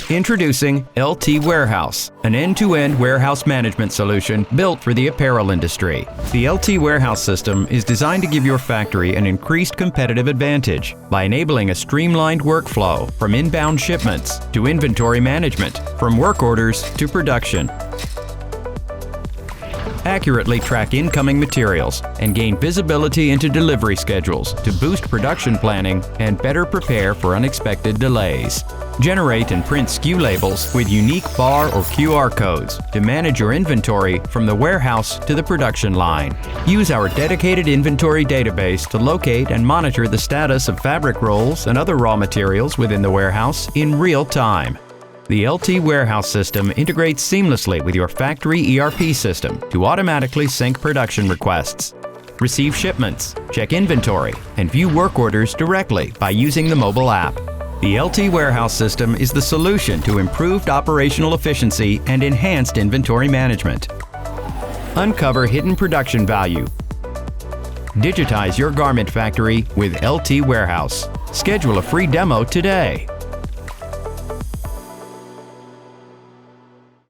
Introducing LTwarehouse, an end-to-end warehouse management solution built for the apparel industry. The LTwarehouse system is designed to give your factory an increased competitive advantage by enabling a streamlined workflow from inbound shipments to inventory management, from work orders to production. Accurately track incoming materials and gain visibility into delivery schedules to boost production planning and better prepare for unexpected delays. Generate and print SKU labels with unique bar or QR codes to manage your inventory from the warehouse to the production line. Use our dedicated inventory database to locate and monitor the status of fabric rolls and other raw materials within the warehouse in real time. The LTwarehouse system integrates seamlessly with your factory ERP system to automatically sync production requests, receive shipments, check inventory, and view work orders directly by using the mobile app. The LTwarehouse system is the solution to improved operational efficiency and enhanced inventory management. Uncover hidden production value. Digitize your garment factory with LTwarehouse. Schedule a free demo today.